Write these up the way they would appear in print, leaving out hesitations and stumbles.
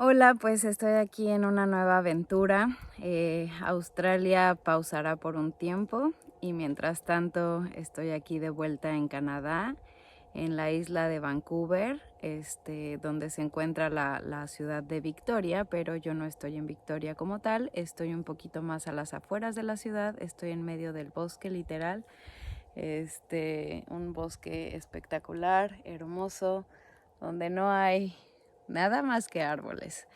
Hola, pues estoy aquí en una nueva aventura. Australia pausará por un tiempo y mientras tanto estoy aquí de vuelta en Canadá, en la isla de Vancouver, donde se encuentra la ciudad de Victoria, pero yo no estoy en Victoria como tal, estoy un poquito más a las afueras de la ciudad, estoy en medio del bosque literal, un bosque espectacular, hermoso, donde no hay nada más que árboles.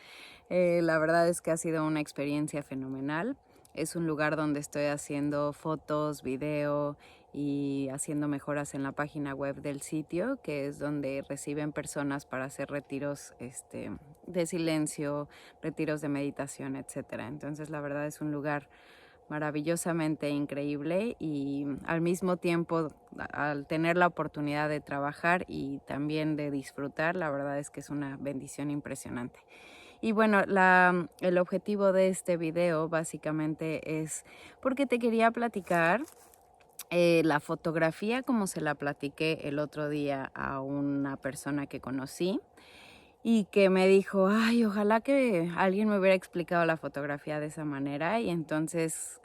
La verdad es que ha sido una experiencia fenomenal. Es un lugar donde estoy haciendo fotos, video y haciendo mejoras en la página web del sitio, que es donde reciben personas para hacer retiros de silencio, retiros de meditación, etcétera. Entonces, la verdad es un lugar maravillosamente increíble y al mismo tiempo, al tener la oportunidad de trabajar y también de disfrutar, la verdad es que es una bendición impresionante. Y bueno, el objetivo de este video básicamente es porque te quería platicar la fotografía, como se la platiqué el otro día a una persona que conocí y que me dijo: "Ay, ojalá que alguien me hubiera explicado la fotografía de esa manera, y entonces,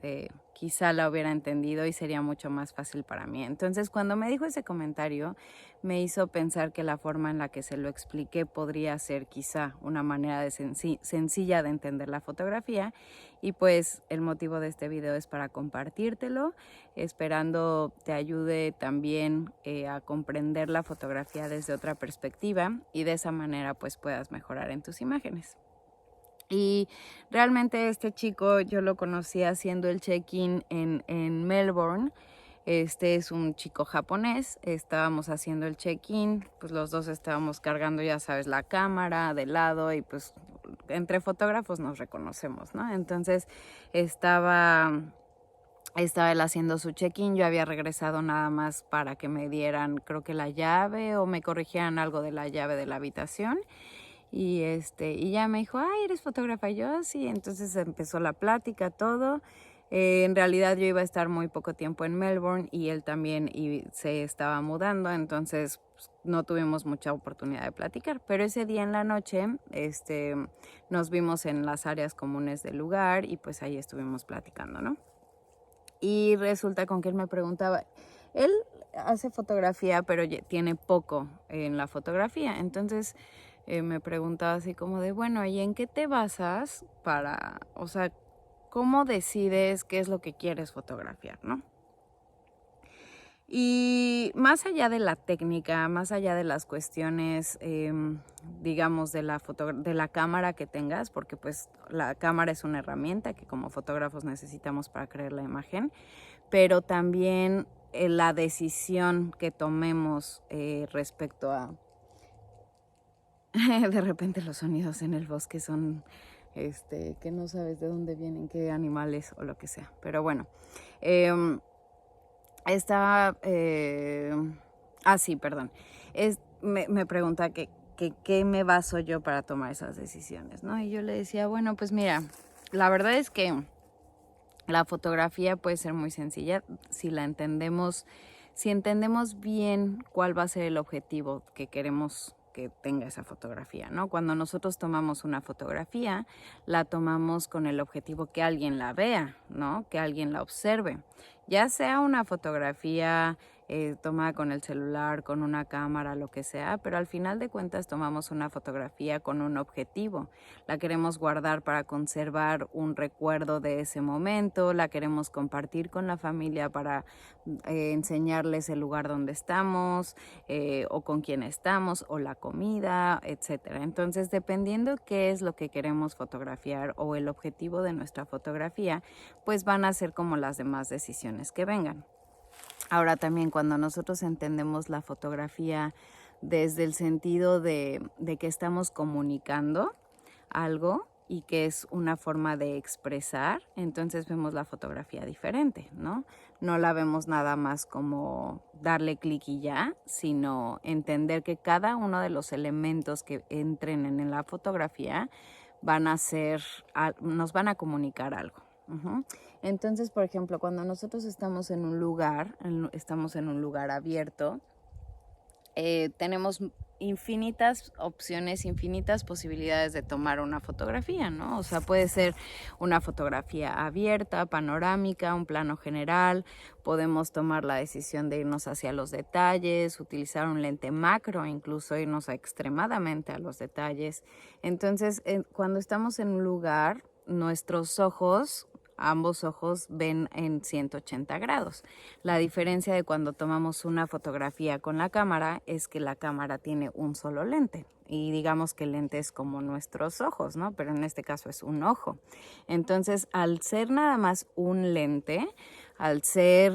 quizá la hubiera entendido y sería mucho más fácil para mí". Entonces, cuando me dijo ese comentario, me hizo pensar que la forma en la que se lo expliqué podría ser quizá una manera de sencilla de entender la fotografía, y pues el motivo de este video es para compartírtelo, esperando te ayude también, a comprender la fotografía desde otra perspectiva y de esa manera pues puedas mejorar en tus imágenes. Y realmente este chico yo lo conocí haciendo el check-in en Melbourne. Este es un chico japonés, estábamos haciendo el check-in, pues los dos estábamos cargando, ya sabes, la cámara de lado y pues entre fotógrafos nos reconocemos, ¿no? Entonces estaba estaba él haciendo su check-in, yo había regresado nada más para que me dieran, creo que la llave o me corrigieran algo de la llave de la habitación. Y ya me dijo: "Ay, ¿eres fotógrafa?". Y yo: "Sí". Entonces empezó la plática, todo. En realidad yo iba a estar muy poco tiempo en Melbourne y él también se estaba mudando, entonces pues, no tuvimos mucha oportunidad de platicar. Pero ese día en la noche, nos vimos en las áreas comunes del lugar y pues ahí estuvimos platicando, ¿no? Y resulta con que él me preguntaba, él hace fotografía, pero tiene poco en la fotografía. Entonces me preguntaba así como de, bueno, ¿y en qué te basas para, o sea, cómo decides qué es lo que quieres fotografiar, ¿no? Y más allá de la técnica, más allá de las cuestiones, digamos, de la cámara que tengas, porque pues la cámara es una herramienta que como fotógrafos necesitamos para crear la imagen, pero también la decisión que tomemos respecto a, de repente los sonidos en el bosque son, que no sabes de dónde vienen, qué animales o lo que sea, pero bueno. em, Estaba, sí, perdón. Me pregunta que qué me baso yo para tomar esas decisiones, ¿no? Y yo le decía, bueno, pues mira, la verdad es que la fotografía puede ser muy sencilla si la entendemos, si entendemos bien cuál va a ser el objetivo que queremos que tenga esa fotografía, ¿no? Cuando nosotros tomamos una fotografía, la tomamos con el objetivo que alguien la vea, ¿no? Que alguien la observe. Ya sea una fotografía tomada con el celular, con una cámara, lo que sea, pero al final de cuentas tomamos una fotografía con un objetivo. La queremos guardar para conservar un recuerdo de ese momento, la queremos compartir con la familia para enseñarles el lugar donde estamos, o con quién estamos, o la comida, etcétera. Entonces, dependiendo qué es lo que queremos fotografiar o el objetivo de nuestra fotografía, pues van a ser como las demás decisiones que vengan. Ahora también cuando nosotros entendemos la fotografía desde el sentido de que estamos comunicando algo y que es una forma de expresar, entonces vemos la fotografía diferente, ¿no? No la vemos nada más como darle clic y ya, sino entender que cada uno de los elementos que entren en la fotografía van a ser, nos van a comunicar algo. Ujú. Entonces, por ejemplo, cuando nosotros estamos en un lugar, estamos en un lugar abierto, tenemos infinitas opciones, infinitas posibilidades de tomar una fotografía, ¿no? O sea, puede ser una fotografía abierta, panorámica, un plano general, podemos tomar la decisión de irnos hacia los detalles, utilizar un lente macro, incluso irnos extremadamente a los detalles. Entonces, cuando estamos en un lugar, nuestros ojos, ambos ojos ven en 180 grados. La diferencia de cuando tomamos una fotografía con la cámara es que la cámara tiene un solo lente. Y digamos que el lente es como nuestros ojos, ¿no? Pero en este caso es un ojo. Entonces, al ser nada más un lente,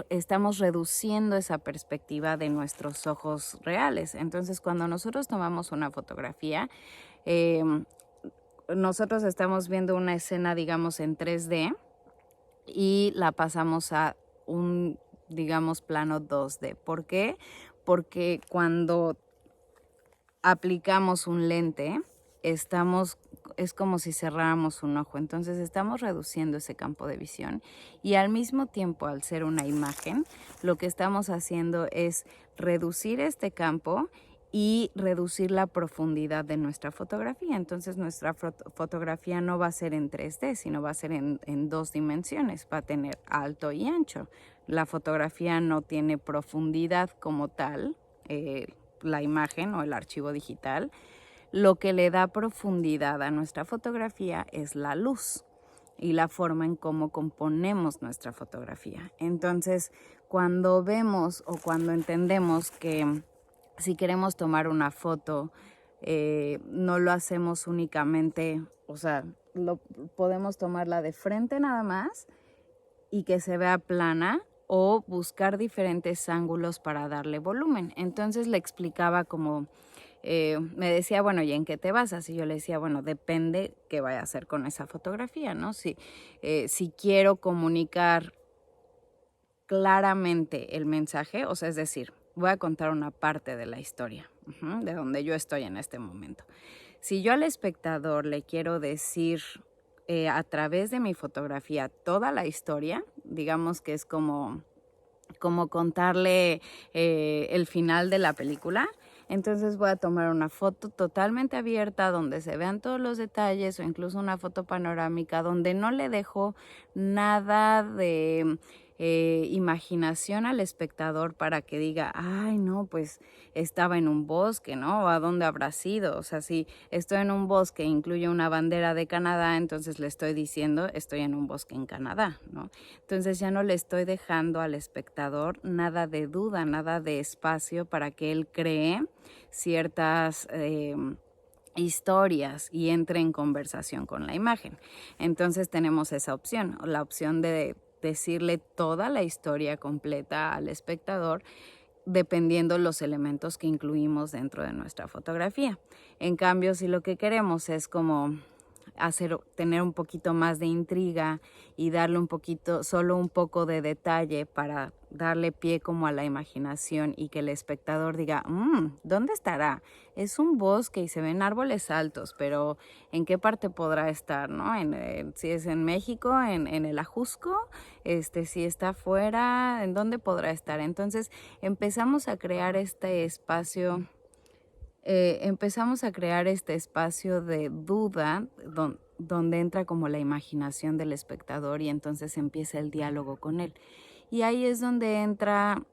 estamos reduciendo esa perspectiva de nuestros ojos reales. Entonces, cuando nosotros tomamos una fotografía, nosotros estamos viendo una escena, digamos, en 3D, y la pasamos a un, digamos, plano 2D. ¿Por qué? Porque cuando aplicamos un lente, es como si cerráramos un ojo. Entonces estamos reduciendo ese campo de visión y al mismo tiempo, al ser una imagen, lo que estamos haciendo es reducir este campo y reducir la profundidad de nuestra fotografía. Entonces nuestra fotografía no va a ser en 3D, sino va a ser en 2 dimensiones, va a tener alto y ancho. La fotografía no tiene profundidad como tal, la imagen o el archivo digital. Lo que le da profundidad a nuestra fotografía es la luz y la forma en cómo componemos nuestra fotografía. Entonces, cuando vemos o cuando entendemos que si queremos tomar una foto, no lo hacemos únicamente, o sea, podemos tomarla de frente nada más y que se vea plana, o buscar diferentes ángulos para darle volumen. Entonces le explicaba como, me decía, bueno, ¿y en qué te basas? Y yo le decía, bueno, depende qué vaya a hacer con esa fotografía, ¿no? Si quiero comunicar claramente el mensaje, o sea, es decir, voy a contar una parte de la historia, de donde yo estoy en este momento. Si yo al espectador le quiero decir a través de mi fotografía toda la historia, digamos que es como contarle el final de la película, entonces voy a tomar una foto totalmente abierta donde se vean todos los detalles, o incluso una foto panorámica donde no le dejo nada de imaginación al espectador para que diga, ay no, pues estaba en un bosque, ¿no? ¿A dónde habrá sido? O sea, si estoy en un bosque e incluye una bandera de Canadá, entonces le estoy diciendo, estoy en un bosque en Canadá, ¿no? Entonces ya no le estoy dejando al espectador nada de duda, nada de espacio para que él cree ciertas historias y entre en conversación con la imagen. Entonces tenemos esa opción, la opción de decirle toda la historia completa al espectador, dependiendo los elementos que incluimos dentro de nuestra fotografía. En cambio, si lo que queremos es como tener un poquito más de intriga y darle solo un poco de detalle para darle pie como a la imaginación y que el espectador diga, ¿dónde estará? Es un bosque y se ven árboles altos, pero ¿en qué parte podrá estar, no? Si es en México, en el Ajusco, si está afuera, ¿en dónde podrá estar? Entonces empezamos a crear este espacio de duda donde entra como la imaginación del espectador y entonces empieza el diálogo con él. Y ahí es donde entra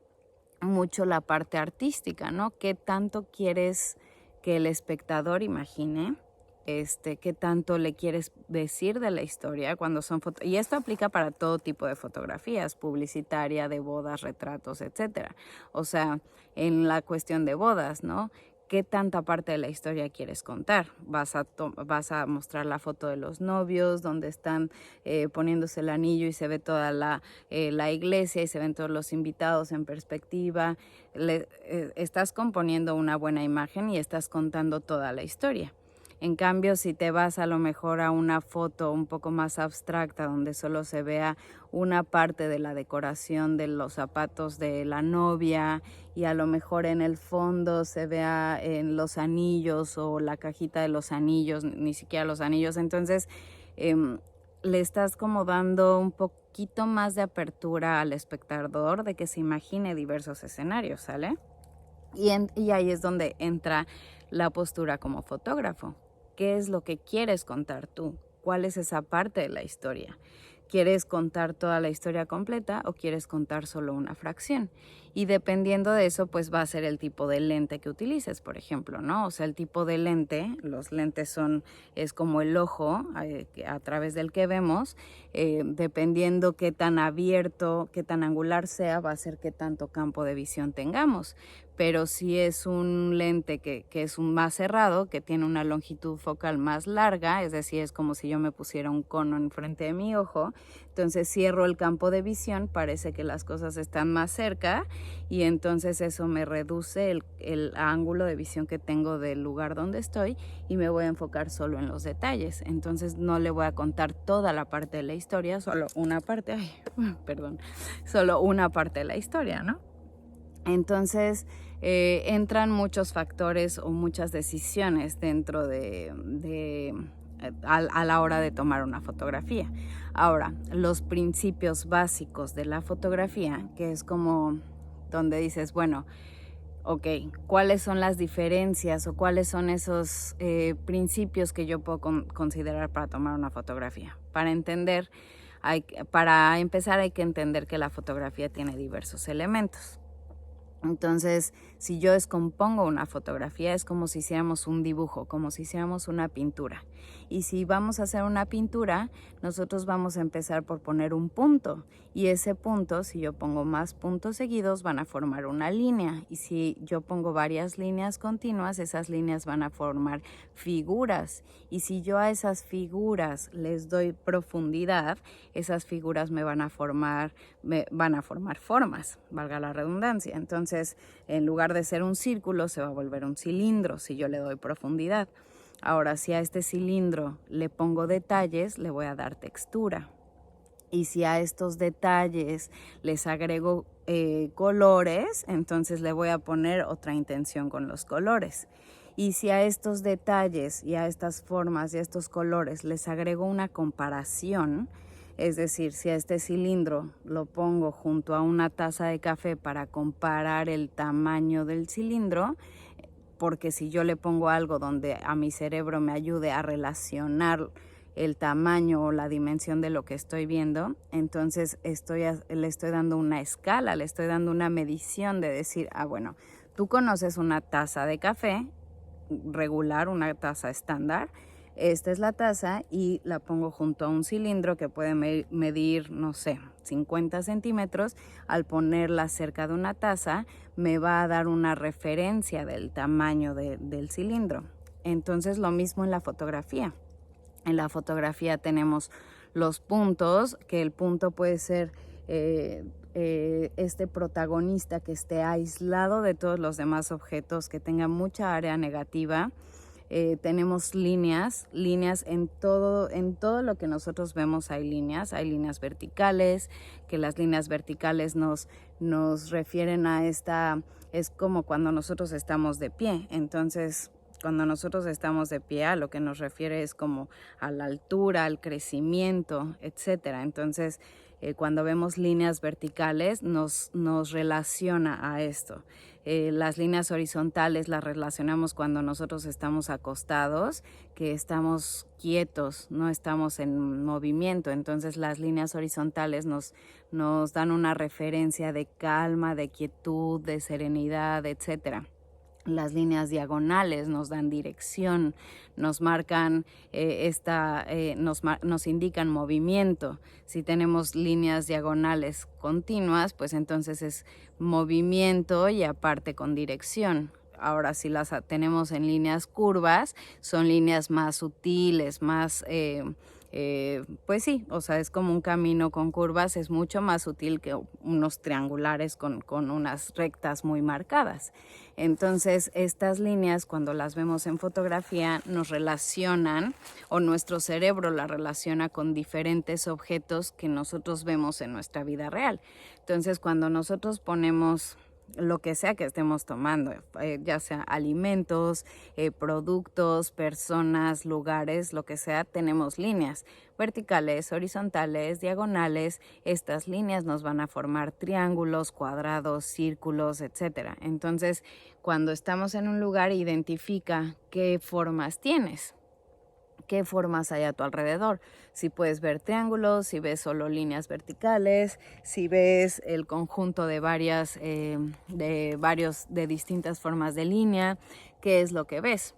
mucho la parte artística, ¿no? ¿Qué tanto quieres que el espectador imagine? ¿Qué tanto le quieres decir de la historia cuando son fotos? Y esto aplica para todo tipo de fotografías, publicitaria, de bodas, retratos, etcétera. O sea, en la cuestión de bodas, ¿no? ¿Qué tanta parte de la historia quieres contar? Vas a mostrar la foto de los novios, donde están poniéndose el anillo y se ve toda la iglesia y se ven todos los invitados en perspectiva. Estás componiendo una buena imagen y estás contando toda la historia. En cambio, si te vas a lo mejor a una foto un poco más abstracta, donde solo se vea una parte de la decoración de los zapatos de la novia y a lo mejor en el fondo se vea en los anillos o la cajita de los anillos, ni siquiera los anillos, entonces le estás como dando un poquito más de apertura al espectador de que se imagine diversos escenarios, ¿sale? Y ahí es donde entra la postura como fotógrafo. ¿Qué es lo que quieres contar tú? ¿Cuál es esa parte de la historia? ¿Quieres contar toda la historia completa o quieres contar solo una fracción? Y dependiendo de eso, pues va a ser el tipo de lente que utilices, por ejemplo, ¿no? O sea, el tipo de lente, los lentes es como el ojo a través del que vemos, dependiendo qué tan abierto, qué tan angular sea, va a ser qué tanto campo de visión tengamos. Pero si es un lente que es un más cerrado, que tiene una longitud focal más larga, es decir, es como si yo me pusiera un cono enfrente de mi ojo, entonces cierro el campo de visión, parece que las cosas están más cerca y entonces eso me reduce el ángulo de visión que tengo del lugar donde estoy y me voy a enfocar solo en los detalles. Entonces no le voy a contar toda la parte de la historia, solo una parte, solo una parte de la historia, ¿no? Entonces entran muchos factores o muchas decisiones dentro a la hora de tomar una fotografía. Ahora, los principios básicos de la fotografía, que es como donde dices, bueno, ok, ¿cuáles son las diferencias o cuáles son esos principios que yo puedo considerar para tomar una fotografía? Para empezar hay que entender que la fotografía tiene diversos elementos. Entonces, si yo descompongo una fotografía, es como si hiciéramos un dibujo, como si hiciéramos una pintura. Y si vamos a hacer una pintura, nosotros vamos a empezar por poner un punto. Y ese punto, si yo pongo más puntos seguidos, van a formar una línea. Y si yo pongo varias líneas continuas, esas líneas van a formar figuras. Y si yo a esas figuras les doy profundidad, esas figuras me van a formar formas, valga la redundancia. Entonces, en lugar de ser un círculo, se va a volver un cilindro si yo le doy profundidad. Ahora, si a este cilindro le pongo detalles, le voy a dar textura. Y si a estos detalles les agrego colores, entonces le voy a poner otra intención con los colores. Y si a estos detalles y a estas formas y a estos colores les agrego una comparación, es decir, si a este cilindro lo pongo junto a una taza de café para comparar el tamaño del cilindro, porque si yo le pongo algo donde a mi cerebro me ayude a relacionar el tamaño o la dimensión de lo que estoy viendo, entonces le estoy dando una escala, le estoy dando una medición de decir, bueno, tú conoces una taza de café regular, una taza estándar, esta es la taza y la pongo junto a un cilindro que puede medir, no sé, 50 centímetros. Al ponerla cerca de una taza, me va a dar una referencia del tamaño del cilindro. Entonces, lo mismo en la fotografía. En la fotografía tenemos los puntos, que el punto puede ser este protagonista que esté aislado de todos los demás objetos, que tenga mucha área negativa. Tenemos líneas en todo lo que nosotros vemos hay líneas verticales, que las líneas verticales nos refieren a es como cuando nosotros estamos de pie. Entonces, cuando nosotros estamos de pie, a lo que nos refiere es como a la altura, al crecimiento, etcétera. Entonces, cuando vemos líneas verticales, nos relaciona a esto. Las líneas horizontales las relacionamos cuando nosotros estamos acostados, que estamos quietos, no estamos en movimiento. Entonces las líneas horizontales nos dan una referencia de calma, de quietud, de serenidad, etcétera. Las líneas diagonales nos dan dirección, nos marcan nos indican movimiento. Si tenemos líneas diagonales continuas, pues entonces es movimiento y aparte con dirección. Ahora, si las tenemos en líneas curvas, son líneas más sutiles, más pues sí, o sea, es como un camino con curvas, es mucho más sutil que unos triangulares con unas rectas muy marcadas. Entonces, estas líneas, cuando las vemos en fotografía, nos relacionan, o nuestro cerebro las relaciona con diferentes objetos que nosotros vemos en nuestra vida real. Entonces, cuando nosotros ponemos lo que sea que estemos tomando, ya sea alimentos, productos, personas, lugares, lo que sea, tenemos líneas verticales, horizontales, diagonales. Estas líneas nos van a formar triángulos, cuadrados, círculos, etc. Entonces, cuando estamos en un lugar, identifica qué formas tienes. ¿Qué formas hay a tu alrededor? Si puedes ver triángulos, si ves solo líneas verticales, si ves el conjunto de de distintas formas de línea, ¿qué es lo que ves?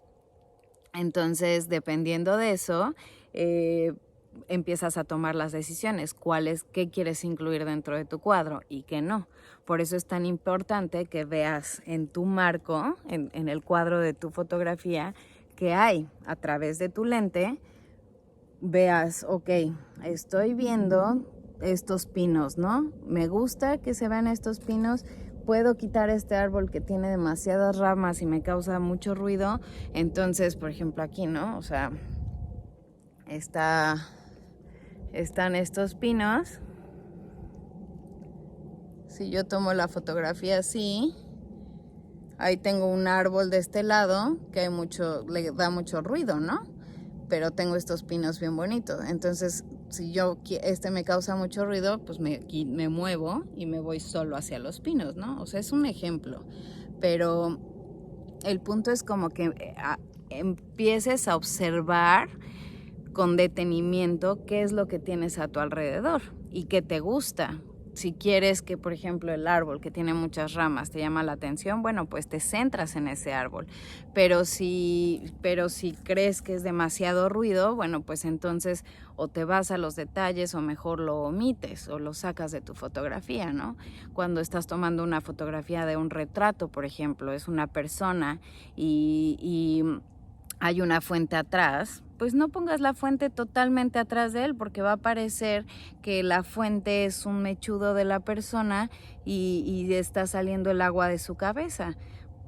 Entonces, dependiendo de eso, empiezas a tomar las decisiones, qué quieres incluir dentro de tu cuadro y qué no. Por eso es tan importante que veas en tu marco, en el cuadro de tu fotografía, que hay a través de tu lente, veas, ok, estoy viendo estos pinos, ¿no? Me gusta que se vean estos pinos, puedo quitar este árbol que tiene demasiadas ramas y me causa mucho ruido. Entonces, por ejemplo, aquí, ¿no? O sea, están estos pinos. Si yo tomo la fotografía así, ahí tengo un árbol de este lado que le da mucho ruido, ¿no? Pero tengo estos pinos bien bonitos. Entonces, si me causa mucho ruido, pues me muevo y me voy solo hacia los pinos, ¿no? O sea, es un ejemplo. Pero el punto es como que empieces a observar con detenimiento qué es lo que tienes a tu alrededor y qué te gusta. Si quieres que, por ejemplo, el árbol que tiene muchas ramas te llama la atención, bueno, pues te centras en ese árbol. Pero si crees que es demasiado ruido, bueno, pues entonces o te vas a los detalles o mejor lo omites o lo sacas de tu fotografía, ¿no? Cuando estás tomando una fotografía de un retrato, por ejemplo, es una persona y hay una fuente atrás, pues no pongas la fuente totalmente atrás de él, porque va a parecer que la fuente es un mechudo de la persona y está saliendo el agua de su cabeza.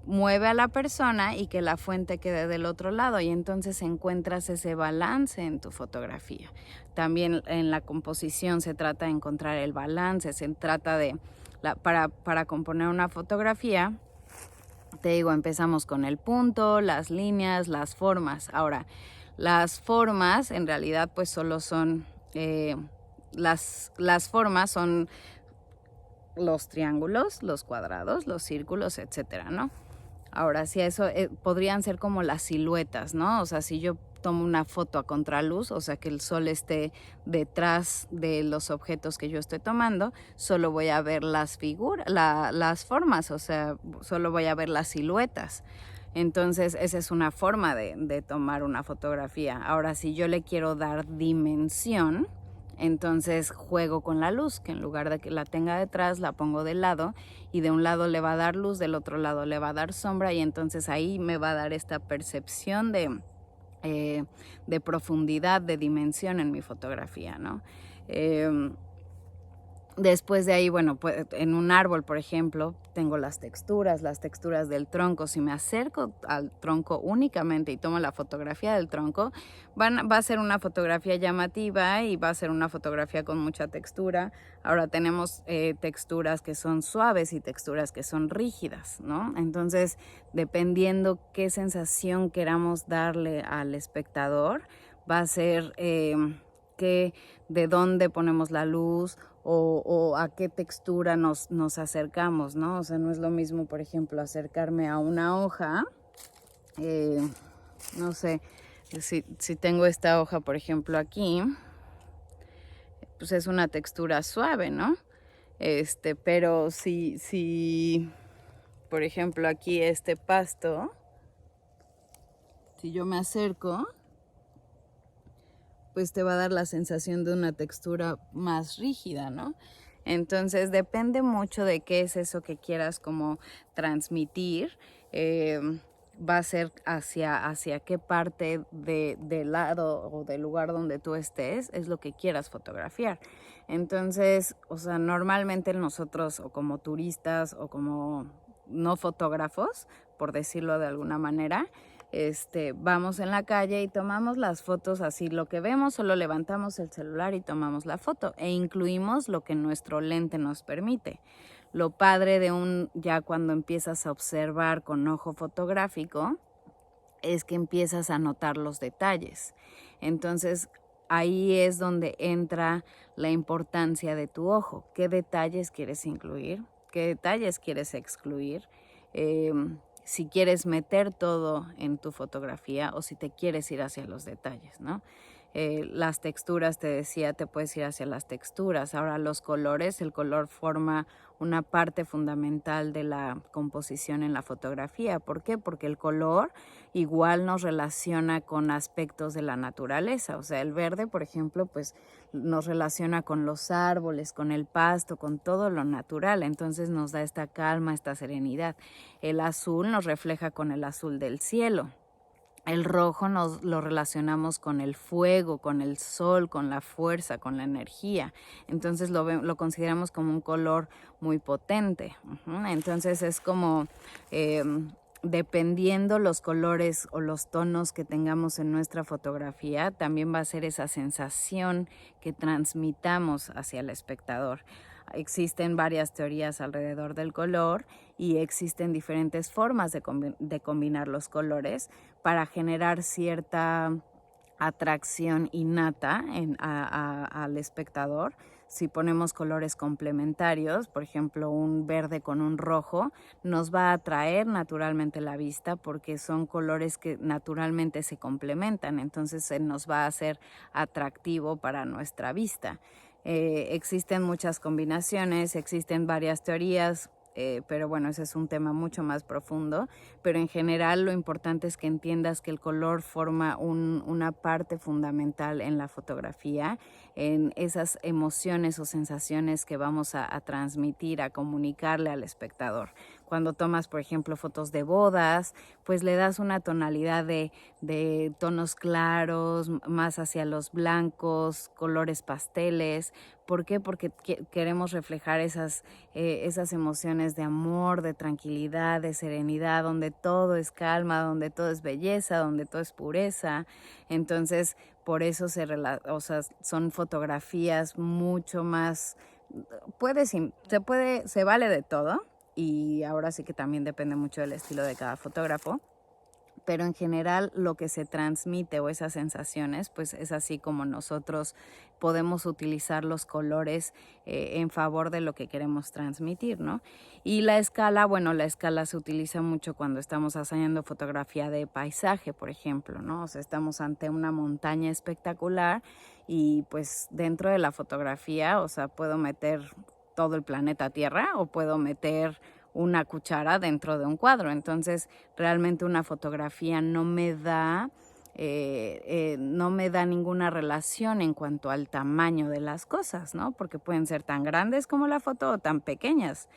Mueve a la persona y que la fuente quede del otro lado, y entonces encuentras ese balance en tu fotografía. También en la composición se trata de encontrar el balance, se trata de, para componer una fotografía, te digo, empezamos con el punto, las líneas, las formas. Ahora, las formas en realidad pues solo son, las formas son los triángulos, los cuadrados, los círculos, etcétera, ¿no? Ahora, si eso podrían ser como las siluetas, ¿no? O sea, si yo tomo una foto a contraluz, o sea, que el sol esté detrás de los objetos que yo estoy tomando, solo voy a ver las formas, o sea, solo voy a ver las siluetas. Entonces, esa es una forma de tomar una fotografía. Ahora, si yo le quiero dar dimensión, entonces juego con la luz, que en lugar de que la tenga detrás, la pongo de lado, y de un lado le va a dar luz, del otro lado le va a dar sombra, y entonces ahí me va a dar esta percepción de profundidad, de dimensión en mi fotografía, ¿no? Después de ahí, bueno, pues en un árbol, por ejemplo, tengo las texturas del tronco. Si me acerco al tronco únicamente y tomo la fotografía del tronco, va a ser una fotografía llamativa y va a ser una fotografía con mucha textura. Ahora tenemos texturas que son suaves y texturas que son rígidas, ¿no? Entonces, dependiendo qué sensación queramos darle al espectador, va a ser de dónde ponemos la luz o a qué textura nos acercamos, ¿no? O sea, no es lo mismo, por ejemplo, acercarme a una hoja, no sé, si tengo esta hoja, por ejemplo, aquí, pues es una textura suave, ¿no? Pero si, por ejemplo, aquí este pasto, si yo me acerco, pues te va a dar la sensación de una textura más rígida, ¿no? Entonces depende mucho de qué es eso que quieras como transmitir. Va a ser hacia qué parte del lado o del lugar donde tú estés es lo que quieras fotografiar. Entonces, o sea, normalmente nosotros, o como turistas o como no fotógrafos, por decirlo de alguna manera, vamos en la calle y tomamos las fotos así, lo que vemos, solo levantamos el celular y tomamos la foto e incluimos lo que nuestro lente nos permite. Lo padre de ya cuando empiezas a observar con ojo fotográfico es que empiezas a notar los detalles. Entonces, ahí es donde entra la importancia de tu ojo. ¿Qué detalles quieres incluir? ¿Qué detalles quieres excluir? Si quieres meter todo en tu fotografía o si te quieres ir hacia los detalles, ¿no? Las texturas, te decía, te puedes ir hacia las texturas. Ahora los colores, el color forma una parte fundamental de la composición en la fotografía. ¿Por qué? Porque el color igual nos relaciona con aspectos de la naturaleza. O sea, el verde, por ejemplo, pues nos relaciona con los árboles, con el pasto, con todo lo natural. Entonces nos da esta calma, esta serenidad. El azul nos refleja con el azul del cielo. El rojo nos lo relacionamos con el fuego, con el sol, con la fuerza, con la energía. Entonces lo consideramos como un color muy potente. Entonces es como dependiendo los colores o los tonos que tengamos en nuestra fotografía, también va a ser esa sensación que transmitamos hacia el espectador. Existen varias teorías alrededor del color y existen diferentes formas de combinar los colores para generar cierta atracción innata al espectador. Si ponemos colores complementarios, por ejemplo, un verde con un rojo, nos va a atraer naturalmente la vista porque son colores que naturalmente se complementan, entonces nos va a hacer atractivo para nuestra vista. Existen muchas combinaciones, existen varias teorías, pero bueno, ese es un tema mucho más profundo, pero en general lo importante es que entiendas que el color forma una parte fundamental en la fotografía, en esas emociones o sensaciones que vamos a transmitir, a comunicarle al espectador. Cuando tomas, por ejemplo, fotos de bodas, pues le das una tonalidad de tonos claros, más hacia los blancos, colores pasteles. ¿Por qué? Porque queremos reflejar esas emociones de amor, de tranquilidad, de serenidad, donde todo es calma, donde todo es belleza, donde todo es pureza. Entonces, por eso son fotografías mucho más, se vale de todo. Y ahora sí que también depende mucho del estilo de cada fotógrafo, pero en general lo que se transmite o esas sensaciones, pues es así como nosotros podemos utilizar los colores en favor de lo que queremos transmitir, ¿no? Y la escala, bueno, la escala se utiliza mucho cuando estamos haciendo fotografía de paisaje, por ejemplo, ¿no? O sea, estamos ante una montaña espectacular y pues dentro de la fotografía, o sea, puedo meter todo el planeta Tierra o puedo meter una cuchara dentro de un cuadro. Entonces, realmente una fotografía no me da ninguna relación en cuanto al tamaño de las cosas, ¿no? Porque pueden ser tan grandes como la foto o tan pequeñas.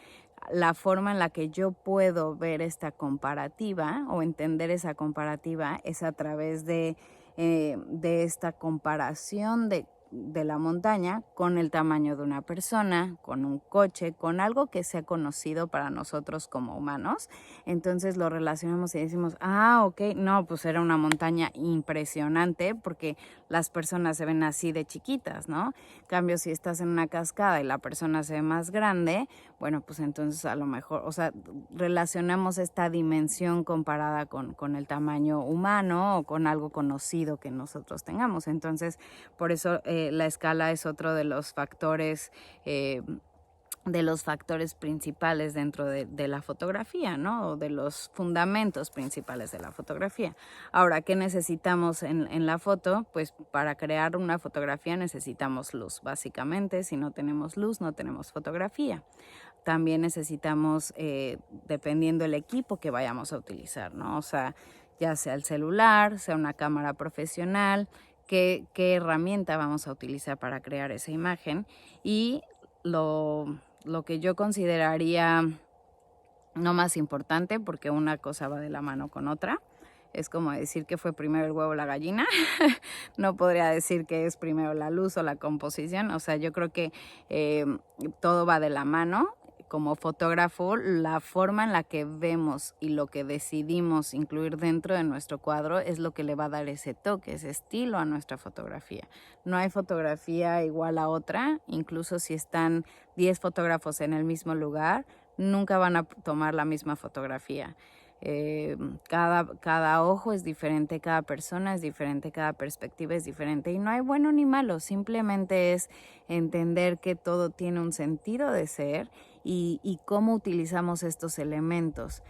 La forma en la que yo puedo ver esta comparativa o entender esa comparativa es a través de esta comparación de la montaña con el tamaño de una persona, con un coche, con algo que sea conocido para nosotros como humanos. Entonces lo relacionamos y decimos, ok, no, pues era una montaña impresionante porque las personas se ven así de chiquitas, ¿no? En cambio, si estás en una cascada y la persona se ve más grande, bueno, pues entonces a lo mejor, o sea, relacionamos esta dimensión comparada con el tamaño humano o con algo conocido que nosotros tengamos. Entonces, por eso la escala es otro de los factores principales dentro de la fotografía, ¿no? O de los fundamentos principales de la fotografía. Ahora, ¿qué necesitamos en la foto? Pues para crear una fotografía necesitamos luz, básicamente. Si no tenemos luz, no tenemos fotografía. También necesitamos, dependiendo del equipo que vayamos a utilizar, ¿no? O sea, ya sea el celular, sea una cámara profesional, qué herramienta vamos a utilizar para crear esa imagen y lo que yo consideraría no más importante, porque una cosa va de la mano con otra, es como decir que fue primero el huevo o la gallina. No podría decir que es primero la luz o la composición. O sea, yo creo que todo va de la mano. como fotógrafo, la forma en la que vemos y lo que decidimos incluir dentro de nuestro cuadro es lo que le va a dar ese toque, ese estilo a nuestra fotografía. No hay fotografía igual a otra, incluso si están 10 fotógrafos en el mismo lugar, nunca van a tomar la misma fotografía. Cada ojo es diferente, cada persona es diferente, cada perspectiva es diferente y no hay bueno ni malo, simplemente es entender que todo tiene un sentido de ser y cómo utilizamos estos elementos.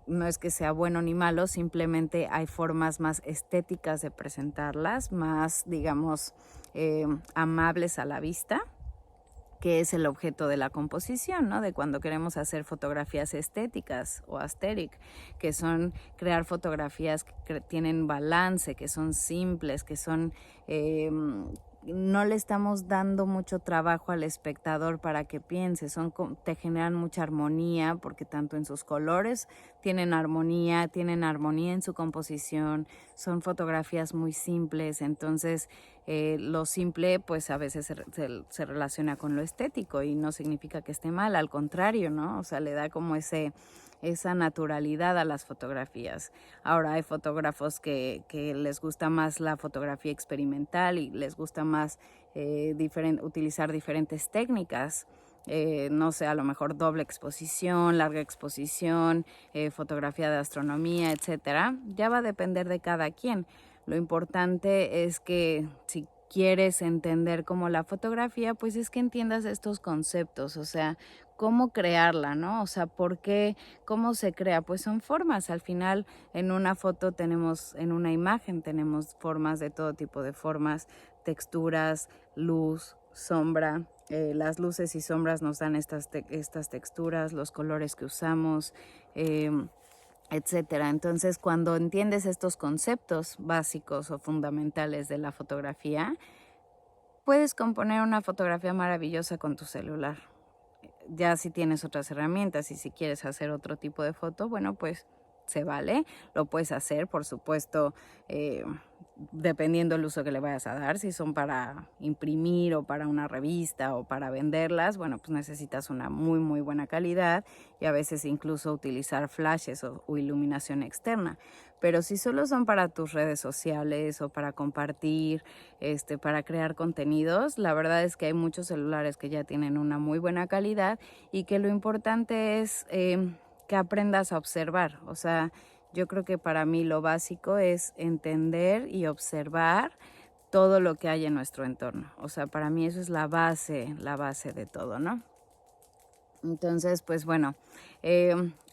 No es que sea bueno ni malo, simplemente hay formas más estéticas de presentarlas, más, digamos, amables a la vista, que es el objeto de la composición, ¿no? De cuando queremos hacer fotografías estéticas o aesthetic, que son crear fotografías que tienen balance, que son simples, que son... no le estamos dando mucho trabajo al espectador para que piense, te generan mucha armonía, porque tanto en sus colores tienen armonía en su composición, son fotografías muy simples, entonces lo simple pues a veces se relaciona con lo estético y no significa que esté mal, al contrario, ¿no? O sea, le da como esa naturalidad a las fotografías. Ahora hay fotógrafos que les gusta más la fotografía experimental y les gusta más utilizar diferentes técnicas. No sé, a lo mejor doble exposición, larga exposición, fotografía de astronomía, etcétera. Ya va a depender de cada quien. Lo importante es que si quieres entender como la fotografía, pues es que entiendas estos conceptos, o sea, cómo crearla, ¿no? O sea, ¿por qué? ¿Cómo se crea? Pues son formas. Al final, en una foto en una imagen tenemos formas de todo tipo de formas, texturas, luz, sombra. Las luces y sombras nos dan estas texturas, los colores que usamos, etcétera. Entonces, cuando entiendes estos conceptos básicos o fundamentales de la fotografía, puedes componer una fotografía maravillosa con tu celular. Ya si tienes otras herramientas y si quieres hacer otro tipo de foto, bueno, pues se vale, lo puedes hacer, por supuesto, dependiendo el uso que le vayas a dar. Si son para imprimir o para una revista o para venderlas, bueno, pues necesitas una muy, muy buena calidad y a veces incluso utilizar flashes o iluminación externa. Pero si solo son para tus redes sociales o para compartir, para crear contenidos, la verdad es que hay muchos celulares que ya tienen una muy buena calidad y que lo importante es que aprendas a observar. O sea, yo creo que para mí lo básico es entender y observar todo lo que hay en nuestro entorno. O sea, para mí eso es la base de todo, ¿no? Entonces, pues bueno,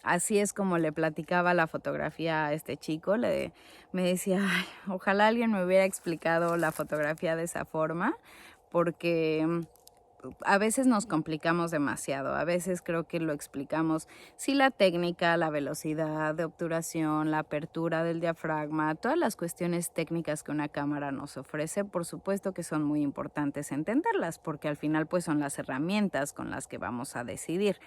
así es como le platicaba la fotografía a este chico. Me decía, ay, ojalá alguien me hubiera explicado la fotografía de esa forma, porque a veces nos complicamos demasiado, a veces creo que lo explicamos, sí, la técnica, la velocidad de obturación, la apertura del diafragma, todas las cuestiones técnicas que una cámara nos ofrece, por supuesto que son muy importantes entenderlas, porque al final pues son las herramientas con las que vamos a decidir.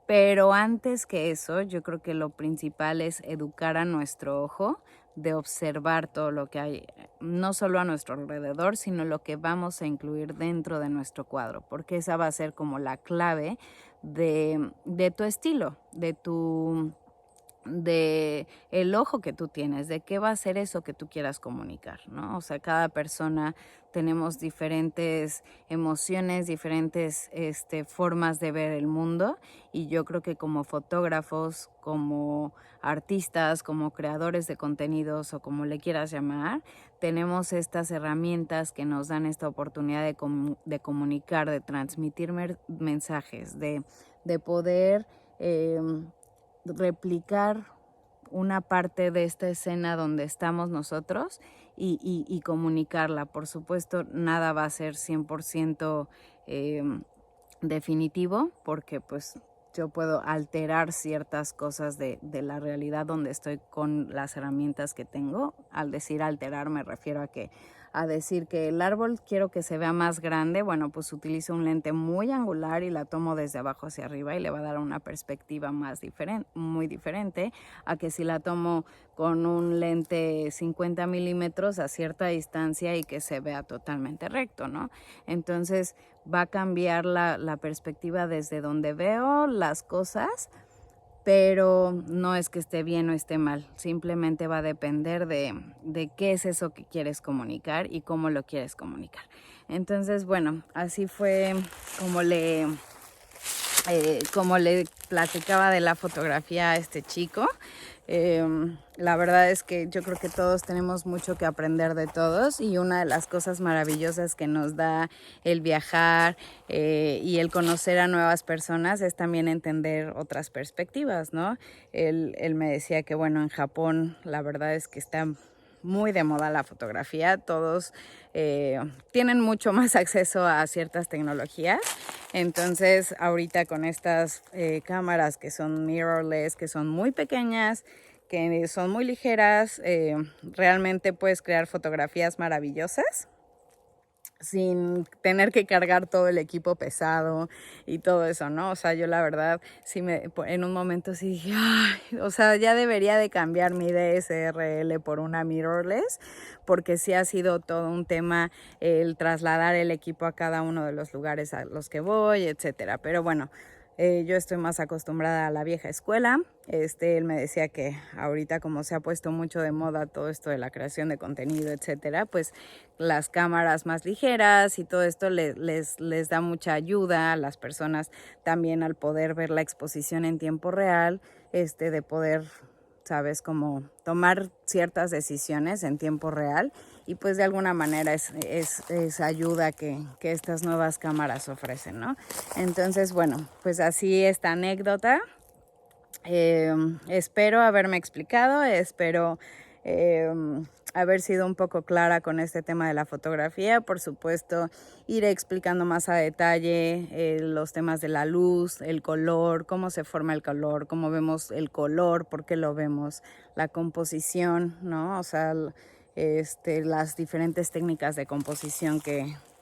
Pero antes que eso, yo creo que lo principal es educar a nuestro ojo de observar todo lo que hay, no solo a nuestro alrededor, sino lo que vamos a incluir dentro de nuestro cuadro, porque esa va a ser como la clave de tu estilo, de el ojo que tú tienes, de qué va a ser eso que tú quieras comunicar, ¿no? O sea, cada persona tenemos diferentes emociones, diferentes formas de ver el mundo y yo creo que como fotógrafos, como artistas, como creadores de contenidos o como le quieras llamar, tenemos estas herramientas que nos dan esta oportunidad de comunicar, de transmitir mensajes, de poder replicar una parte de esta escena donde estamos nosotros y comunicarla. Por supuesto, nada va a ser 100% definitivo, porque pues yo puedo alterar ciertas cosas de la realidad donde estoy con las herramientas que tengo, al decir alterar me refiero a decir que el árbol quiero que se vea más grande, bueno, pues utilizo un lente muy angular y la tomo desde abajo hacia arriba y le va a dar una perspectiva más diferente, muy diferente a que si la tomo con un lente 50 milímetros a cierta distancia y que se vea totalmente recto, ¿no? Entonces va a cambiar la perspectiva desde donde veo las cosas, pero no es que esté bien o esté mal, simplemente va a depender de qué es eso que quieres comunicar y cómo lo quieres comunicar. Entonces, bueno, así fue como le platicaba de la fotografía a este chico. La verdad es que yo creo que todos tenemos mucho que aprender de todos, y una de las cosas maravillosas que nos da el viajar y el conocer a nuevas personas es también entender otras perspectivas, ¿no? Él me decía que, bueno, en Japón la verdad es que está muy de moda la fotografía, todos tienen mucho más acceso a ciertas tecnologías. Entonces ahorita con estas cámaras que son mirrorless, que son muy pequeñas, que son muy ligeras, realmente puedes crear fotografías maravillosas sin tener que cargar todo el equipo pesado y todo eso, ¿no? O sea, yo la verdad, sí en un momento sí dije, ay, o sea, ya debería de cambiar mi DSLR por una mirrorless, porque sí ha sido todo un tema el trasladar el equipo a cada uno de los lugares a los que voy, etcétera. Pero bueno, yo estoy más acostumbrada a la vieja escuela. Él me decía que ahorita, como se ha puesto mucho de moda todo esto de la creación de contenido, etcétera, pues las cámaras más ligeras y todo esto les da mucha ayuda a las personas también al poder ver la exposición en tiempo real, de poder, sabes, como tomar ciertas decisiones en tiempo real, y pues de alguna manera es ayuda que estas nuevas cámaras ofrecen, ¿no? Entonces, bueno, pues así esta anécdota. Espero haberme explicado, espero haber sido un poco clara con este tema de la fotografía. Por supuesto, iré explicando más a detalle los temas de la luz, el color, cómo se forma el color, cómo vemos el color, por qué lo vemos, la composición, ¿no? O sea, las diferentes técnicas de composición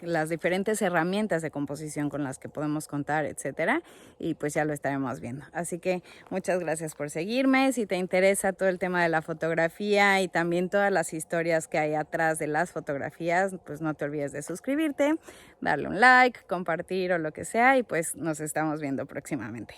las diferentes herramientas de composición con las que podemos contar, etcétera, y pues ya lo estaremos viendo. Así que muchas gracias por seguirme. Si te interesa todo el tema de la fotografía y también todas las historias que hay atrás de las fotografías, pues no te olvides de suscribirte, darle un like, compartir o lo que sea, y pues nos estamos viendo próximamente.